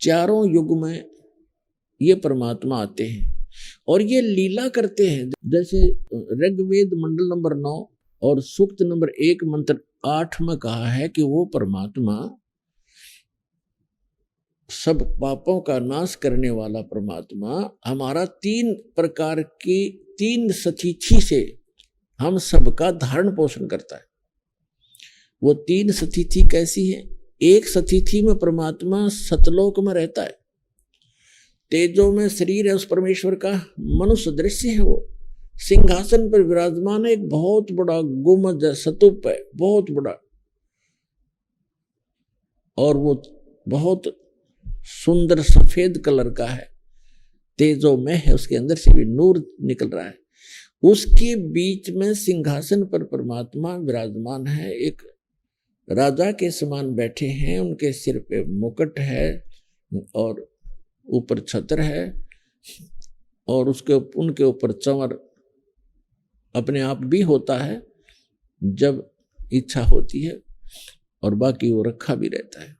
चारों युग में ये परमात्मा आते हैं और ये लीला करते हैं। जैसे ऋग्वेद मंडल नंबर 9 और सूक्त नंबर 1 मंत्र 8 में कहा है कि वो परमात्मा सब पापों का नाश करने वाला परमात्मा हमारा 3 प्रकार की 3 सतिथि से हम सबका धारण पोषण करता है। वो 3 सतिथि कैसी है? एक सतिथि में परमात्मा सतलोक में रहता है, तेजो में शरीर है उस परमेश्वर का, मनुष्य दृश्य है, वो सिंहासन पर विराजमान है, एक बहुत बड़ा गुम्बद है, स्तूप है बहुत बड़ा, और वो बहुत सुंदर सफेद कलर का है, तेजो में है, उसके अंदर से भी नूर निकल रहा है। उसके बीच में सिंहासन पर परमात्मा विराजमान है, एक राजा के समान बैठे हैं, उनके सिर पे मुकुट है और ऊपर छत्र है और उनके ऊपर चंवर अपने आप भी होता है जब इच्छा होती है, और बाकी वो रखा भी रहता है।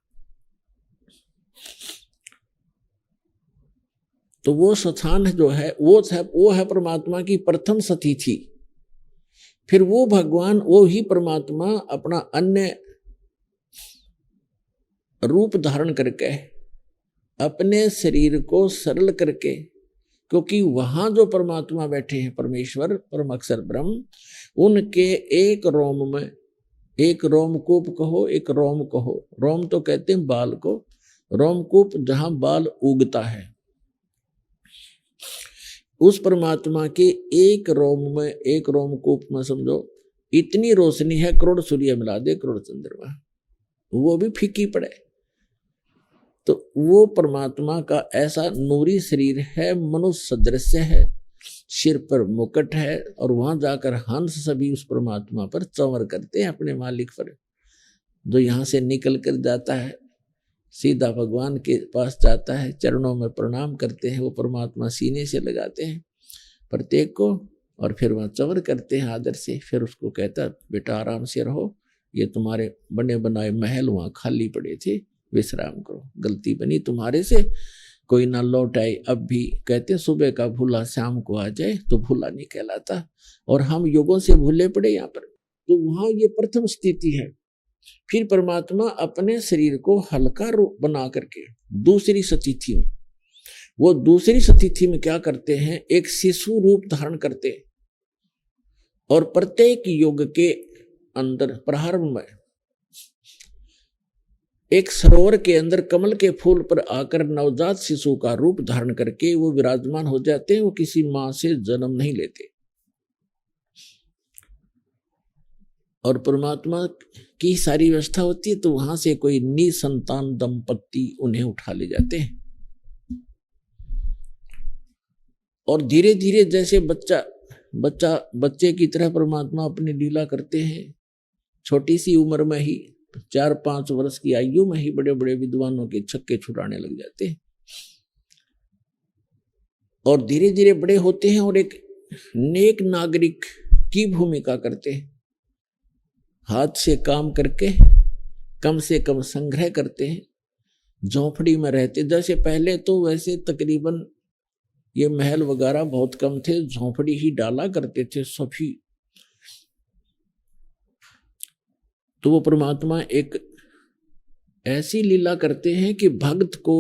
तो वो स्थान जो है वो है परमात्मा की प्रथम सतिथि। फिर वो भगवान, वो ही परमात्मा अपना अन्य रूप धारण करके अपने शरीर को सरल करके, क्योंकि वहां जो परमात्मा बैठे हैं परमेश्वर परम अक्षर ब्रह्म, उनके एक रोम में, एक रोमकूप कहो एक रोम कहो, रोम तो कहते हैं बाल को, रोमकूप जहां बाल उगता है, उस परमात्मा के एक रोम में, एक रोमकूप में समझो इतनी रोशनी है, करोड़ सूर्य मिला दे करोड़ चंद्रमा, वो भी फीकी पड़े। तो वो परमात्मा का ऐसा नूरी शरीर है, मनुष्य सदृश्य है, सिर पर मुकुट है, और वहां जाकर हंस सभी उस परमात्मा पर चंवर करते हैं, अपने मालिक पर। जो यहाँ से निकल कर जाता है सीधा भगवान के पास जाता है, चरणों में प्रणाम करते हैं, वो परमात्मा सीने से लगाते हैं प्रत्येक को, और फिर वहाँ चंवर करते हैं आदर से। फिर उसको कहता बेटा आराम से रहो, ये तुम्हारे बने बनाए महल वहाँ खाली पड़े थे, विश्राम करो, गलती बनी तुम्हारे से, कोई ना लौट आए। अब भी कहते सुबह का भूला शाम को आ जाए तो भूला नहीं कहलाता, और हम युगों से भूले पड़े यहाँ पर। तो वहाँ ये प्रथम स्थिति है। फिर परमात्मा अपने शरीर को हल्का रूप बना करके दूसरी सतिथि में, वो दूसरी सतिथि में क्या करते हैं, एक शिशु रूप धारण करते हैं, और प्रत्येक युग के अंदर प्रारंभ में एक सरोवर के अंदर कमल के फूल पर आकर नवजात शिशु का रूप धारण करके वो विराजमान हो जाते हैं। वो किसी मां से जन्म नहीं लेते, और परमात्मा की सारी व्यवस्था होती है, तो वहां से कोई निसंतान दंपत्ति उन्हें उठा ले जाते हैं, और धीरे धीरे जैसे बच्चे की तरह परमात्मा अपनी लीला करते हैं। छोटी सी उम्र में ही 4-5 वर्ष की आयु में ही बड़े बड़े विद्वानों के छक्के छुड़ाने लग जाते हैं, और धीरे धीरे बड़े होते हैं और एक नेक नागरिक की भूमिका करते हैं। हाथ से काम करके कम से कम संग्रह करते हैं, झोंपड़ी में रहते, जैसे पहले तो वैसे तकरीबन ये महल वगैरह बहुत कम थे, झोंपड़ी ही डाला करते थे सभी। तो वो परमात्मा एक ऐसी लीला करते हैं कि भक्त को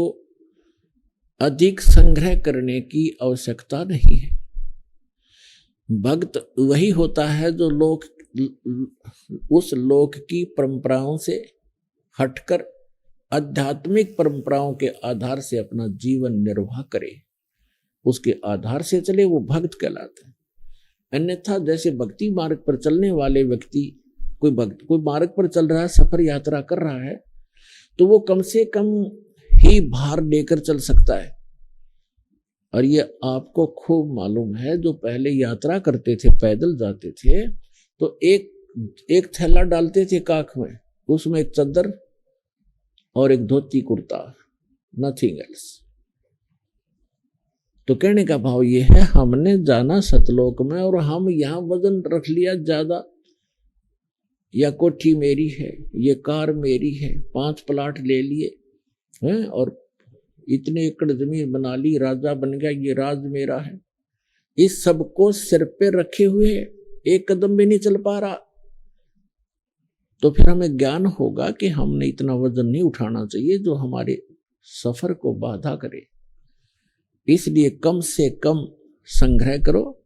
अधिक संग्रह करने की आवश्यकता नहीं है। भक्त वही होता है जो लोक उस लोक की परंपराओं से हटकर आध्यात्मिक परंपराओं के आधार से अपना जीवन निर्वाह करे, उसके आधार से चले, वो भक्त कहलाता है। अन्यथा जैसे भक्ति मार्ग पर चलने वाले व्यक्ति, कोई मार्ग पर चल रहा है, सफर यात्रा कर रहा है, तो वो कम से कम ही भार लेकर चल सकता है। और ये आपको खूब मालूम है, जो पहले यात्रा करते थे, पैदल जाते थे, तो एक थैला डालते थे काख में, उसमें एक चादर और एक धोती कुर्ता, नथिंग एल्स। तो कहने का भाव ये है, हमने जाना सतलोक में, और हम यहाँ वजन रख लिया ज्यादा, या कोठी मेरी है, ये कार मेरी है, 5 प्लाट ले लिए हैं, और इतने एकड़ जमीन बना ली, राजा बन गया, ये राज मेरा है। इस सब को सिर पे रखे हुए एक कदम भी नहीं चल पा रहा, तो फिर हमें ज्ञान होगा कि हमने इतना वजन नहीं उठाना चाहिए जो हमारे सफर को बाधा करे। इसलिए कम से कम संग्रह करो,